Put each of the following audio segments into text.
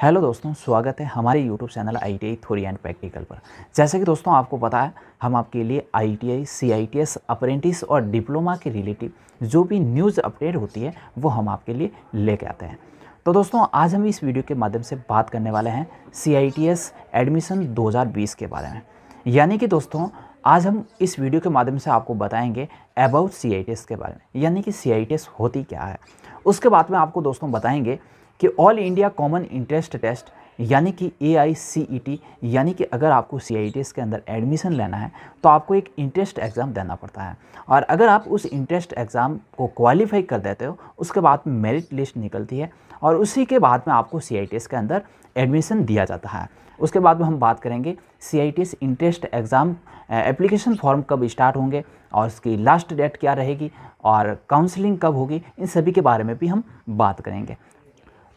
Hello दोस्तों, स्वागत है हमारे YouTube channel ITI theory and practical पर। जैसे कि दोस्तों आपको पता है, हम आपके लिए ITI, CITS, अप्रेंटिस और डिप्लोमा के रिलेटिव जो भी न्यूज़ अपडेट होती है वो हम आपके लिए लेके आते हैं। तो दोस्तों आज हम इस वीडियो के माध्यम से बात करने वाले हैं CITS एडमिशन 2020 के बारे में। यानी कि दोस्तों आज हम इस वीडियो के माध्यम से आपको बताएंगे अबाउट CITS के बारे में, यानी कि CITS होती क्या है। उसके बाद में आपको दोस्तों बताएंगे कि all India common interest test यानी कि AICET, यानी कि अगर आपको CITS के अंदर एडमिशन लेना है तो आपको एक इंटरेस्ट एग्ज़ाम देना पड़ता है, और अगर आप उस इंटरेस्ट एग्ज़ाम को क्वालिफाई कर देते हो उसके बाद में मेरिट लिस्ट निकलती है और उसी के बाद में आपको CITS के अंदर एडमिशन दिया जाता है। उसके बाद में हम बात करेंगे CITS interest exam application form कब स्टार्ट होंगे और उसकी लास्ट डेट क्या रहेगी और काउंसलिंग कब होगी, इन सभी के बारे में भी हम बात करेंगे।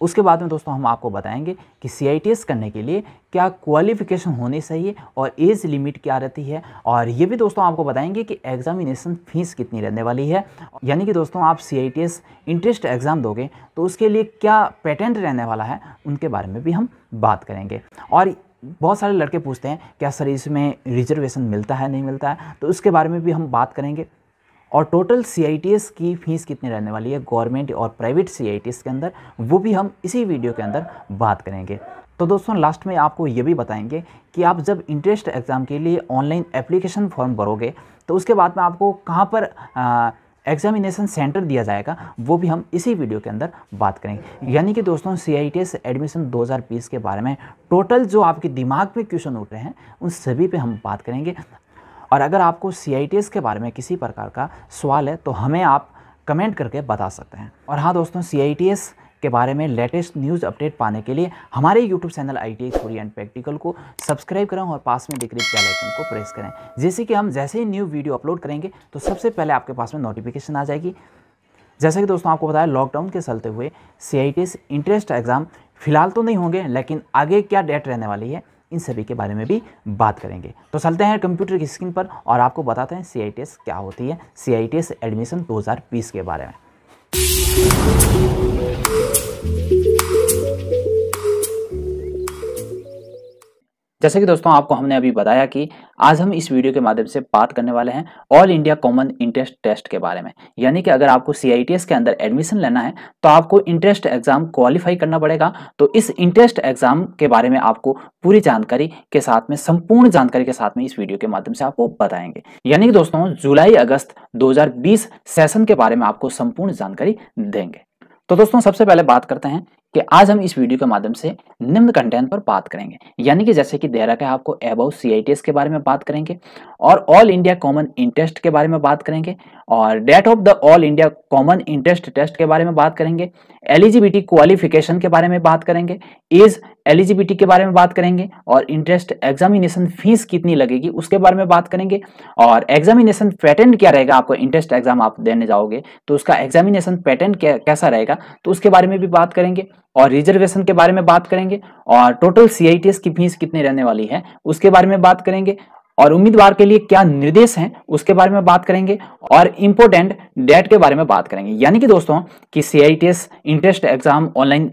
उसके बाद में दोस्तों हम आपको बताएंगे कि CITS करने के लिए क्या क्वालिफ़िकेशन होनी चाहिए और एज लिमिट क्या रहती है, और ये भी दोस्तों आपको बताएंगे कि एग्ज़ामिनेशन फ़ीस कितनी रहने वाली है। यानी कि दोस्तों आप CITS इंटरेस्ट एग्ज़ाम दोगे तो उसके लिए क्या पैटर्न रहने वाला है, उनके बारे में भी हम बात करेंगे। और बहुत सारे लड़के पूछते हैं क्या सर इसमें रिजर्वेशन मिलता है नहीं मिलता है, तो उसके बारे में भी हम बात करेंगे। और टोटल CITS की फ़ीस कितनी रहने वाली है गवर्नमेंट और प्राइवेट CITS के अंदर, वो भी हम इसी वीडियो के अंदर बात करेंगे। तो दोस्तों लास्ट में आपको ये भी बताएंगे कि आप जब इंटरेस्ट एग्ज़ाम के लिए ऑनलाइन एप्लीकेशन फॉर्म भरोगे तो उसके बाद में आपको कहाँ पर एग्जामिनेशन सेंटर दिया जाएगा, वो भी हम इसी वीडियो के अंदर बात करेंगे। यानी कि दोस्तों CITS एडमिशन 2020 के बारे में टोटल जो आपके दिमाग में क्वेश्चन उठ रहे हैं उन सभी पे हम बात करेंगे। और अगर आपको CITS के बारे में किसी प्रकार का सवाल है तो हमें आप कमेंट करके बता सकते हैं। और हाँ दोस्तों, CITS के बारे में लेटेस्ट न्यूज़ अपडेट पाने के लिए हमारे YouTube channel ITI theory and practical को सब्सक्राइब करें और पास में दिख रही बेल आइकन को प्रेस करें, जैसे कि हम जैसे ही न्यू वीडियो अपलोड करेंगे तो सबसे पहले आपके पास में नोटिफिकेशन आ जाएगी। जैसे कि दोस्तों आपको बताया, लॉकडाउन के चलते हुए CITS इंटरेस्ट एग्ज़ाम फ़िलहाल तो नहीं होंगे, लेकिन आगे क्या डेट रहने वाली है इन सभी के बारे में भी बात करेंगे। तो चलते हैं कंप्यूटर की स्क्रीन पर और आपको बताते हैं CITS क्या होती है, CITS एडमिशन 2020 के बारे में। जैसे कि दोस्तों आपको हमने अभी बताया कि आज हम इस वीडियो के माध्यम से बात करने वाले हैं all India common interest test के बारे में। यानी कि अगर आपको CITS के अंदर एडमिशन लेना है तो आपको इंटरेस्ट एग्जाम क्वालिफाई करना पड़ेगा। तो इस इंटरेस्ट एग्जाम के बारे में आपको पूरी जानकारी के साथ में, संपूर्ण जानकारी के साथ में इस वीडियो के माध्यम से आपको बताएंगे। यानी कि दोस्तों जुलाई अगस्त 2020 सेशन के बारे में आपको संपूर्ण जानकारी देंगे। तो दोस्तों सबसे पहले बात करते हैं कि आज हम इस वीडियो के माध्यम से निम्न कंटेंट पर बात करेंगे। यानी कि जैसे कि दे रखा है आपको अबाउट CITS के बारे में बात करेंगे और ऑल इंडिया कॉमन इंटरेस्ट के बारे में बात करेंगे और date of the all India common interest test के बारे में बात करेंगे, एलिजिबिलिटी क्वालिफिकेशन के बारे में बात करेंगे, एज एलिजिबिलिटी के बारे में बात करेंगे और इंटरेस्ट एग्जामिनेशन फीस कितनी लगेगी उसके बारे में बात करेंगे, और एग्जामिनेशन पैटर्न क्या रहेगा। आपको इंटरेस्ट एग्जाम आप देने जाओगे तो उसका एग्जामिनेशन पैटर्न कैसा रहेगा तो उसके बारे में भी बात करेंगे, और रिजर्वेशन के बारे में बात करेंगे, और टोटल CITS की फीस कितनी रहने वाली है उसके बारे में बात करेंगे, और उम्मीदवार के लिए क्या निर्देश हैं उसके बारे में बात करेंगे, और इंपोर्टेंट डेट के बारे में बात करेंगे। यानी कि दोस्तों कि CITS interest exam online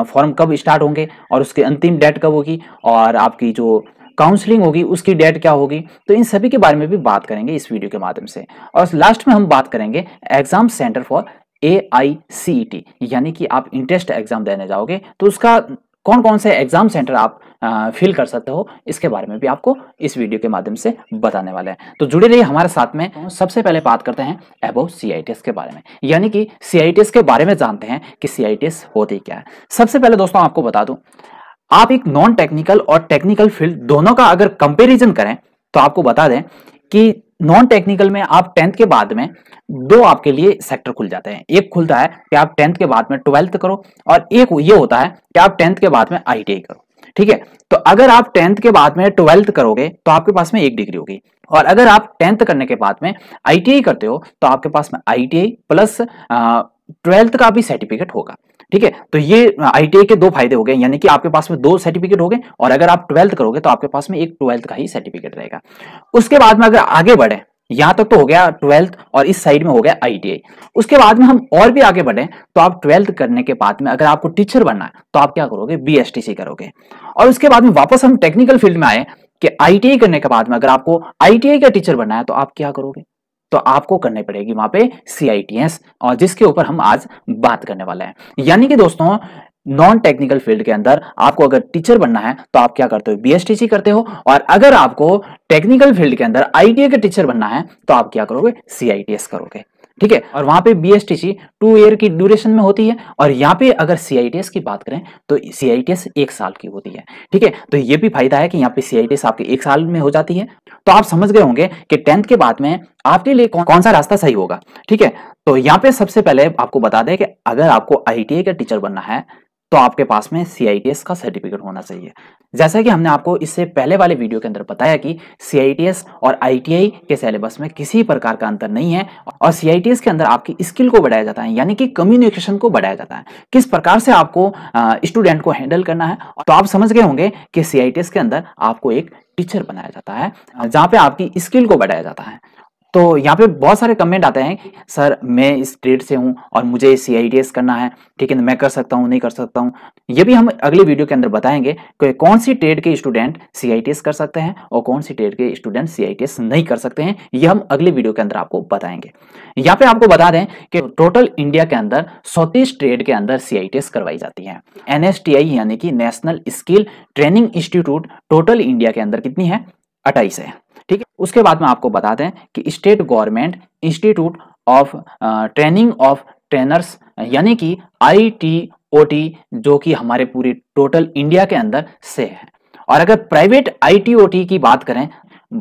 form कब स्टार्ट होंगे और उसकी अंतिम डेट कब होगी, और आपकी जो काउंसलिंग होगी उसकी डेट क्या होगी, तो इन सभी के बारे में भी बात करेंगे इस वीडियो के माध्यम से। और लास्ट में हम बात करेंगे एग्जाम सेंटर फॉर AICET, यानी कि आप इंटरेस्ट एग्जाम देने जाओगे तो उसका कौन कौन से एग्जाम सेंटर आप फिल कर सकते हो, इसके बारे में भी आपको इस वीडियो के माध्यम से बताने वाले हैं। तो जुड़े रहिए हमारे साथ में। सबसे पहले बात करते हैं अबाउट CITS के बारे में, यानी कि CITS के बारे में जानते हैं कि CITS होती क्या है। सबसे पहले दोस्तों आपको बता दूं, आप एक नॉन टेक्निकल और टेक्निकल फील्ड दोनों का अगर कंपेरिजन करें तो आपको बता दें कि नॉन टेक्निकल में आप 10th के बाद में दो आपके लिए सेक्टर खुल जाते हैं। एक खुलता है कि आप 10th के बाद में 12th करो, और एक ये होता है कि आप 10th के बाद में ITI करो। ठीक है, तो अगर आप 10th के बाद में 12th करोगे तो आपके पास में एक डिग्री होगी, और अगर आप 10th करने के बाद में ITI करते हो तो आपके पास में ITI प्लस 12th का भी सर्टिफिकेट होगा। ठीक है, तो ये ITI के दो फायदे हो गए, यानी कि आपके पास में दो सर्टिफिकेट हो गए, और अगर आप 12th करोगे तो आपके पास में एक 12th का ही सर्टिफिकेट रहेगा। उसके बाद में अगर आगे बढ़े यहाँ तक तो हो गया 12th और इस साइड में हो गया ITI। उसके बाद में हम और भी आगे बढ़े तो आप 12th करने के बाद में अगर आपको टीचर बनना है तो आप क्या करोगे, BSTC करोगे। और उसके बाद में वापस हम टेक्निकल फील्ड में आए कि ITI करने के बाद में अगर आपको ITI का टीचर बनना है तो आप क्या करोगे, तो आपको करनी पड़ेगी वहां पे CITS, और जिसके ऊपर हम आज बात करने वाले हैं। यानी कि दोस्तों नॉन टेक्निकल फील्ड के अंदर आपको अगर टीचर बनना है तो आप क्या करते हो, BSTC करते हो, और अगर आपको टेक्निकल फील्ड के अंदर ITI का टीचर बनना है तो आप क्या करोगे, CITS करोगे। ठीक है, और वहां पे BSTC 2 ईयर की ड्यूरेशन में होती है, और यहाँ पे अगर CITS की बात करें तो CITS 1 साल की होती है। ठीक है, तो ये भी फायदा है कि यहाँ पे CITS आपके 1 साल में हो जाती है। तो आप समझ गए होंगे कि 10th के बाद में आपके लिए कौन सा रास्ता सही होगा। ठीक है, तो यहाँ पे सबसे पहले आपको बता दें कि अगर आपको ITI का टीचर बनना है तो आपके पास में CITS का सर्टिफिकेट होना चाहिए। जैसा कि हमने आपको इससे पहले वाले वीडियो के अंदर बताया कि CITS और ITI के सिलेबस में किसी प्रकार का अंतर नहीं है, और CITS के अंदर आपकी स्किल को बढ़ाया जाता है, यानी कि कम्युनिकेशन को बढ़ाया जाता है, किस प्रकार से आपको स्टूडेंट को हैंडल करना है। तो आप समझ गए होंगे कि CITS के अंदर आपको एक टीचर बनाया जाता है जहां पे आपकी स्किल को बढ़ाया जाता है। तो यहाँ पे बहुत सारे कमेंट आते हैं कि सर मैं इस ट्रेड से हूँ और मुझे CITS करना है, ठीक है, मैं कर सकता हूँ नहीं कर सकता हूँ। ये भी हम अगले वीडियो के अंदर बताएंगे कि कौन सी ट्रेड के स्टूडेंट CITS कर सकते हैं और कौन सी ट्रेड के स्टूडेंट CITS नहीं कर सकते हैं, ये हम अगले वीडियो के अंदर आपको बताएंगे। यहाँ पे आपको बता दें कि टोटल इंडिया के अंदर 34 ट्रेड के अंदर CITS करवाई जाती है। NSTI यानी कि national skill training institute total India के अंदर कितनी है, 28 है। ठीक है, उसके बाद में आपको बता दें कि state government institute of training of trainers यानी कि ITOT जो कि हमारे पूरे टोटल इंडिया के अंदर से है, और अगर प्राइवेट ITOT की बात करें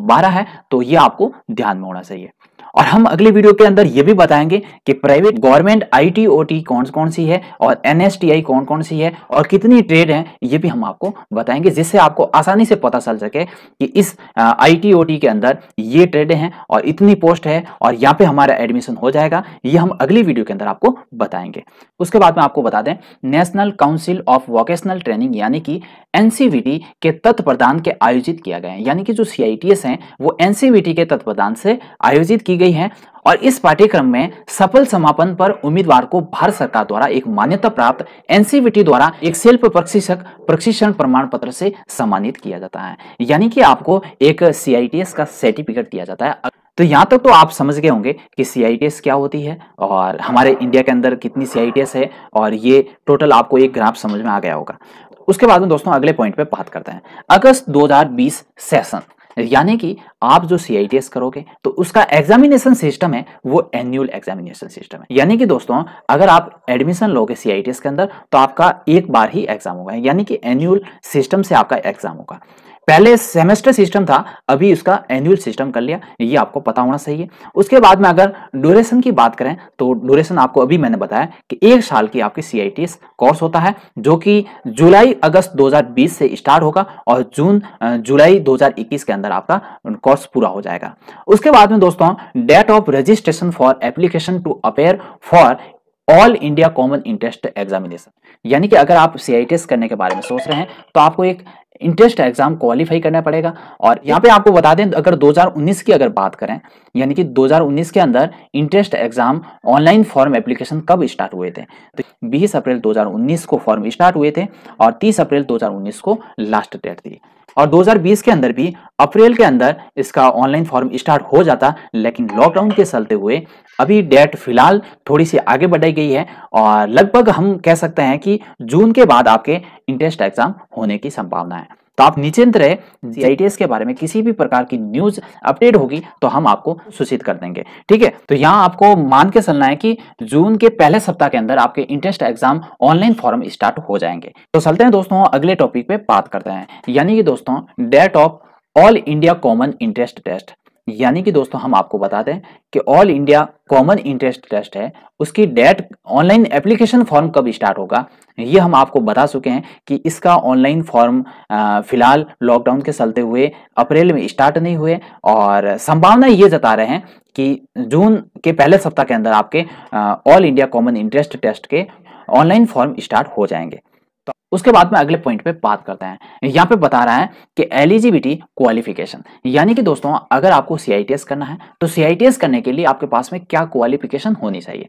12 है, तो ये आपको ध्यान में होना चाहिए। और हम अगले वीडियो के अंदर ये भी बताएंगे कि प्राइवेट गवर्नमेंट ITOT कौन कौन सी है और NSTI कौन कौन सी है और कितनी ट्रेड है, ये भी हम आपको बताएंगे, जिससे आपको आसानी से पता चल सके कि इस ITOT के अंदर ये ट्रेड हैं और इतनी पोस्ट है और यहाँ पे हमारा एडमिशन हो जाएगा। ये हम अगली वीडियो के अंदर आपको बताएंगे। उसके बाद में आपको बता दें national council of vocational training यानी कि NCVT के तत्प्रदान के आयोजित किया गया है, यानी कि जो CITS हैं वो NCVT के तत्प्रदान से आयोजित की गई है, और इस पाठ्यक्रम में सफल समापन पर उम्मीदवार को भारत सरकार द्वारा एक मान्यता प्राप्त NCVT द्वारा एक सेल्फ प्रशिक्षण प्रमाण पत्र से सम्मानित किया जाता है, यानी कि आपको एक CITS का सर्टिफिकेट दिया जाता है। तो यहाँ तक तो आप समझ गए होंगे कि CITS क्या होती है और हमारे इंडिया के अंदर कितनी CITS है, और ये टोटल आपको एक ग्राफ समझ में आ गया होगा। उसके बाद में दोस्तों अगले पॉइंट पे बात करते हैं अगस्त 2020 सेशन, यानी कि आप जो CITS करोगे तो उसका एग्जामिनेशन सिस्टम है वो एनुअल एग्जामिनेशन सिस्टम है। यानी कि दोस्तों अगर आप एडमिशन लोगे CITS के अंदर तो आपका एक बार ही एग्जाम होगा, यानी कि एनुअल सिस्टम से आपका एग्जाम होगा। पहले सेमेस्टर सिस्टम था, अभी उसका एनुअल सिस्टम कर लिया, ये आपको पता होना चाहिए। उसके बाद में अगर ड्यूरेशन की बात करें तो ड्यूरेशन आपको अभी मैंने बताया कि 1 साल की आपकी CITS कोर्स होता है, जो कि जुलाई अगस्त 2020 से स्टार्ट होगा और जुलाई 2021 के अंदर आपका कोर्स पूरा हो जाएगा। उसके बाद में दोस्तों date of registration for application to appear for all India common interest examination, यानी कि अगर आप CITS करने के बारे में सोच रहे हैं तो आपको एक इंटरेस्ट एग्जाम क्वालिफाई करना पड़ेगा। और यहाँ पे आपको बता दें अगर 2019 की अगर बात करें, यानी कि 2019 के अंदर interest exam online form application कब स्टार्ट हुए थे, तो 20 अप्रैल 2019 को फॉर्म स्टार्ट हुए थे और 30 अप्रैल 2019 को लास्ट डेट थी। और 2020 के अंदर भी अप्रैल के अंदर इसका ऑनलाइन फॉर्म स्टार्ट हो जाता, लेकिन लॉकडाउन के चलते हुए अभी डेट फिलहाल थोड़ी सी आगे बढ़ाई गई है, और लगभग हम कह सकते हैं कि जून के बाद आपके इंटरेस्ट एग्जाम होने की संभावना है। तो आप निश्चिंत रहे, CITS के बारे में किसी भी प्रकार की न्यूज अपडेट होगी तो हम आपको सूचित कर देंगे। ठीक है, तो यहाँ आपको मान के चलना है कि जून के पहले सप्ताह के अंदर आपके interest exam online form start हो जाएंगे। तो चलते हैं दोस्तों अगले टॉपिक पे बात करते हैं, यानी कि दोस्तों date of all India common interest test, यानी कि दोस्तों हम आपको बता दें कि all India common interest test है, उसकी डेट ऑनलाइन एप्लीकेशन फॉर्म कब स्टार्ट होगा ये हम आपको बता चुके हैं कि इसका ऑनलाइन फॉर्म फिलहाल लॉकडाउन के चलते हुए अप्रैल में स्टार्ट नहीं हुए, और संभावना ये जता रहे हैं कि जून के पहले सप्ताह के अंदर आपके all India common interest test के ऑनलाइन फॉर्म स्टार्ट हो जाएंगे। तो उसके बाद में अगले पॉइंट पे बात करते हैं। यहाँ पे बता रहा है कि एलिजिबिलिटी क्वालिफिकेशन, यानी कि दोस्तों अगर आपको सीआईटीएस करना है तो सीआईटीएस करने के लिए आपके पास में क्या क्वालिफिकेशन होनी चाहिए।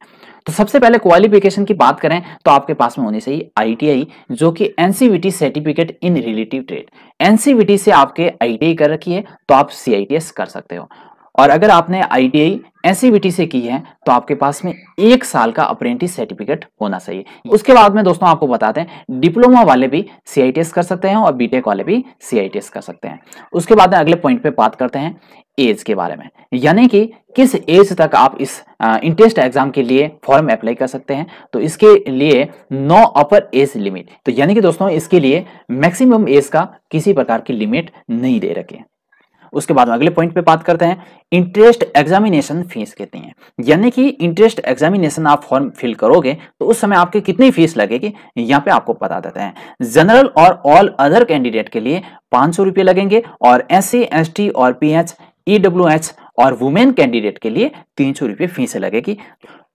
तो सबसे पहले क्वालिफिकेशन की बात करें तो आपके पास में होनी चाहिए आईटीआई, जो कि NCVT certificate in relative trade. NCVT से आपके आईटीआई कर रखी है तो आप सीआईटीएस कर सकते हो। और अगर आपने आईटीआई एनसीवीटी से की है तो आपके पास में 1 साल का अप्रेंटिस सर्टिफिकेट होना चाहिए। उसके बाद में दोस्तों आपको बताते हैं डिप्लोमा वाले भी सीआईटीएस कर सकते हैं और बीटेक वाले भी सीआईटीएस कर सकते हैं। उसके बाद में अगले पॉइंट पे बात करते हैं एज के बारे में, यानी कि किस एज तक आप इस इंट्रेंस एग्जाम के लिए फॉर्म अप्लाई कर सकते हैं। तो इसके लिए नो अपर एज लिमिट, तो यानी कि दोस्तों इसके लिए मैक्सिमम एज का किसी प्रकार की लिमिट नहीं दे रखी है। उसके बाद अगले पॉइंट पे बात करते हैं इंटरेस्ट एग्जामिनेशन फीस कितनी है, यानी कि इंटरेस्ट एग्जामिनेशन आप फॉर्म फिल करोगे तो उस समय आपकी कितनी फीस लगेगी यहाँ पे आपको बता देते हैं। जनरल और ऑल अदर कैंडिडेट के लिए 500 रुपये लगेंगे और एससी एसटी और पीएच ईडब्ल्यूएच और वुमेन कैंडिडेट के लिए 300 रुपये फीस लगेगी।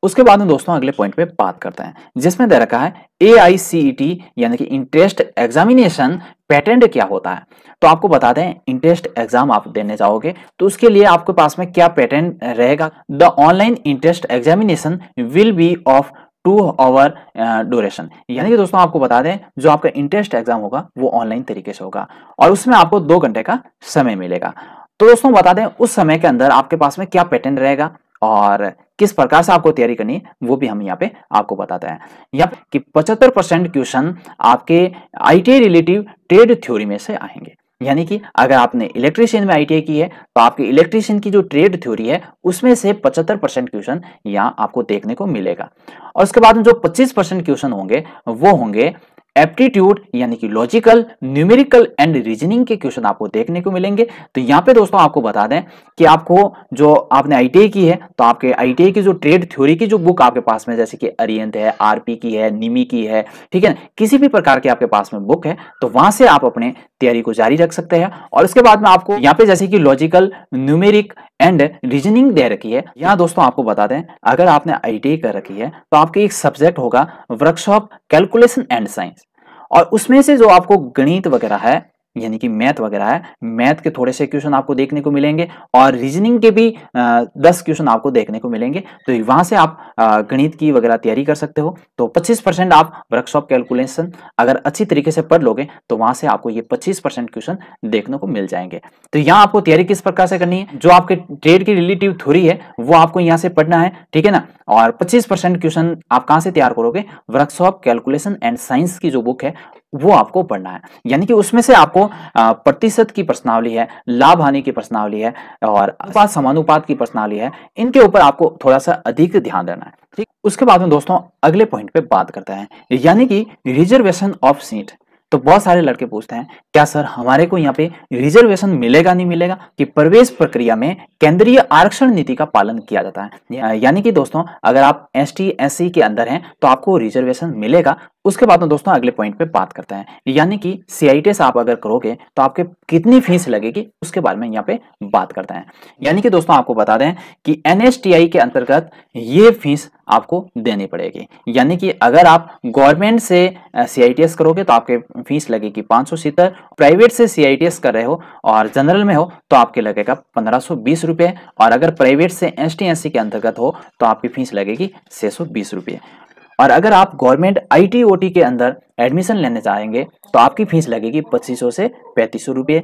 उसके बाद में दोस्तों अगले पॉइंट पे बात करते हैं जिसमें दे रखा है AICET यानी कि इंटरेस्ट एग्जामिनेशन पैटर्न क्या होता है। तो आपको बता दें इंटरेस्ट एग्जाम आप देने जाओगे तो उसके लिए आपके पास में क्या पैटर्न रहेगा। The online interest examination will be of 2 hour duration, यानी कि दोस्तों आपको बता दें जो आपका इंटरेस्ट एग्जाम होगा वो ऑनलाइन तरीके से होगा और उसमें आपको 2 घंटे का समय मिलेगा। तो दोस्तों बता दें उस समय के अंदर आपके पास में क्या पैटर्न रहेगा और किस प्रकार से आपको तैयारी करनी है वो भी हम यहाँ पे आपको बताते हैं। यहाँ पे कि 75% क्वेश्चन आपके आईटीआई रिलेटिव ट्रेड थ्योरी में से आएंगे, यानी कि अगर आपने इलेक्ट्रीशियन में आईटीआई की है तो आपके इलेक्ट्रीशियन की जो ट्रेड थ्योरी है उसमें से 75% क्वेश्चन यहाँ आपको देखने को मिलेगा। और उसके बाद में जो 25% क्वेश्चन होंगे वो होंगे एप्टीट्यूड, यानी कि लॉजिकल, न्यूमेरिकल एंड रीजनिंग के क्वेश्चन आपको देखने को मिलेंगे। तो यहाँ पे दोस्तों आपको बता दें कि आपको जो आपने आईटीआई की है तो आपके आईटीआई की जो ट्रेड थ्योरी की जो बुक आपके पास में जैसे कि अरिहंत है, आरपी की है, निमी की है, ठीक है, किसी भी प्रकार के आपके पास में बुक है तो वहां से आप अपने तैयारी को जारी रख सकते हैं। और उसके बाद में आपको यहाँ पे जैसे कि लॉजिकल, न्यूमेरिक एंड रीजनिंग दे रखी है। यहाँ दोस्तों आपको बता दें अगर आपने आईटीआई कर रखी है तो आपके एक सब्जेक्ट होगा वर्कशॉप कैलकुलेशन एंड साइंस, और उसमें से जो आपको गणित वगैरह है यानी कि मैथ वगैरह है, मैथ के थोड़े से क्वेश्चन आपको देखने को मिलेंगे और रीजनिंग के भी 10 क्वेश्चन आपको देखने को मिलेंगे। तो वहां से आप गणित की वगैरह तैयारी कर सकते हो। तो 25% आप वर्कशॉप कैलकुलेशन अगर अच्छी तरीके से पढ़ लोगे तो वहां से आपको ये 25% क्वेश्चन देखने को मिल जाएंगे। तो यहाँ आपको तैयारी किस प्रकार से करनी है, जो आपके ट्रेड की रिलेटिव थ्योरी है वो आपको यहाँ से पढ़ना है, ठीक है ना। और 25% क्वेश्चन आप कहाँ से तैयार करोगे, वर्कशॉप कैलकुलेशन एंड साइंस की जो बुक है वो आपको पढ़ना है, यानी कि उसमें से आपको प्रतिशत की प्रश्नावली है, लाभ हानि की प्रश्नावली है और अनुपात समानुपात की प्रश्नावली है, इनके ऊपर आपको थोड़ा सा अधिक ध्यान देना है, ठीक। उसके बाद में दोस्तों अगले पॉइंट पे बात करते हैं यानी कि रिजर्वेशन ऑफ सीट। तो बहुत सारे लड़के पूछते हैं क्या सर हमारे को यहाँ पे रिजर्वेशन मिलेगा नहीं मिलेगा, कि प्रवेश प्रक्रिया में केंद्रीय आरक्षण नीति का पालन किया जाता है। यानी कि दोस्तों अगर आप एसटी एससी के अंदर हैं तो आपको रिजर्वेशन मिलेगा। उसके बाद में दोस्तों अगले पॉइंट पे बात करते हैं यानी कि सीआईटीएस आप अगर करोगे तो आपके कितनी फीस लगेगी उसके बारे में यहाँ पे बात करते हैं। यानी कि दोस्तों आपको बता दें कि एनएसटीआई के अंतर्गत ये फीस आपको देनी पड़ेगी, यानी कि अगर आप गवर्नमेंट से सीआईटीएस करोगे तो आपके फीस लगेगी 570, प्राइवेट से सीआईटीएस कर रहे हो और जनरल में हो तो आपके लगेगा 1520 रुपये, और अगर प्राइवेट से एसटी एससी के अंतर्गत हो तो आपकी फीस लगेगी 620 रुपये। और अगर आप गवर्नमेंट आईटी-ओटी के अंदर एडमिशन लेने चाहेंगे तो आपकी फीस लगेगी 2500 से 3500 रुपये,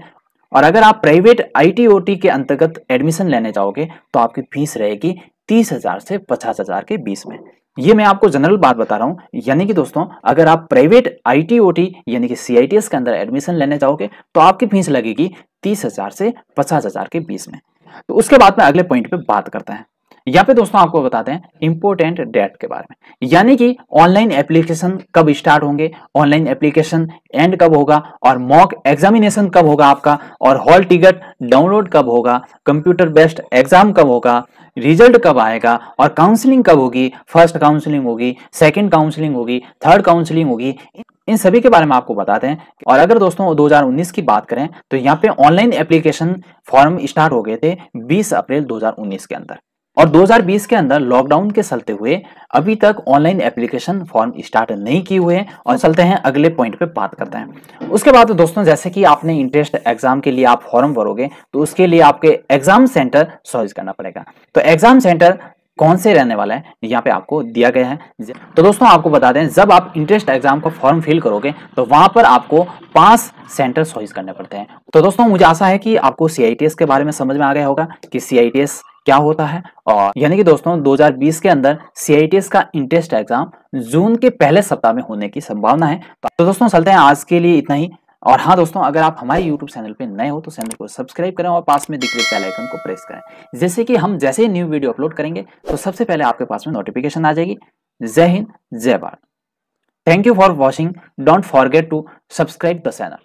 और अगर आप प्राइवेट आईटी-ओटी के अंतर्गत एडमिशन लेने जाओगे तो आपकी फीस रहेगी 30,000 से 50,000 के बीच में। ये मैं आपको जनरल बात बता रहा हूँ, यानी कि दोस्तों अगर आप प्राइवेट आईटी-ओटी यानी कि सीआईटीएस के अंदर एडमिशन लेने जाओगे तो आपकी फीस लगेगी 30,000 से 50,000 के बीच में। तो उसके बाद में अगले पॉइंट पे बात करते हैं। यहाँ पे दोस्तों आपको बताते हैं इंपोर्टेंट डेट के बारे में, यानी कि ऑनलाइन एप्लीकेशन कब स्टार्ट होंगे, ऑनलाइन एप्लीकेशन एंड कब होगा, और मॉक एग्जामिनेशन कब होगा आपका, और हॉल टिकट डाउनलोड कब होगा, कंप्यूटर बेस्ड एग्जाम कब होगा, रिजल्ट कब आएगा, और काउंसलिंग कब होगी, फर्स्ट काउंसलिंग होगी, सेकंड काउंसलिंग होगी, थर्ड काउंसलिंग होगी, इन सभी के बारे में आपको बताते हैं। और अगर दोस्तों 2019 की बात करें तो यहाँ पे ऑनलाइन एप्लीकेशन फॉर्म स्टार्ट हो गए थे 20 अप्रैल 2019 के अंदर, और 2020 के अंदर लॉकडाउन के चलते हुए अभी तक ऑनलाइन एप्लीकेशन फॉर्म स्टार्ट नहीं किए हुए हैं। और चलते हैं अगले पॉइंट पे बात करते हैं। उसके बाद दोस्तों, जैसे कि आपने इंट्रेंस एग्जाम के लिए आप फॉर्म भरोगे तो उसके लिए आपके एग्जाम सेंटर चॉइस करना पड़ेगा। तो एग्जाम सेंटर कौन से रहने वाला है यहाँ पे आपको दिया गया है। तो दोस्तों आपको बता दें, जब आप इंट्रेंस एग्जाम का फॉर्म फिल करोगे तो वहां पर आपको 5 सेंटर चॉइस करने पड़ते हैं। तो दोस्तों मुझे आशा है कि आपको CITS के बारे में समझ में आ गया होगा कि CITS क्या होता है। और यानी कि दोस्तों 2020 के अंदर CITS का इंट्रेंस एग्जाम जून के पहले सप्ताह में होने की संभावना है। तो दोस्तों चलते हैं, आज के लिए इतना ही। और हाँ दोस्तों, अगर आप हमारे YouTube चैनल पे नए हो तो चैनल को सब्सक्राइब करें और पास में दिख रहे बेल आइकन को प्रेस करें, जैसे कि हम जैसे ही न्यू वीडियो अपलोड करेंगे तो सबसे पहले आपके पास में नोटिफिकेशन आ जाएगी। जय हिंद, जय Bharat. Thank you for watching. Don't forget to subscribe the channel.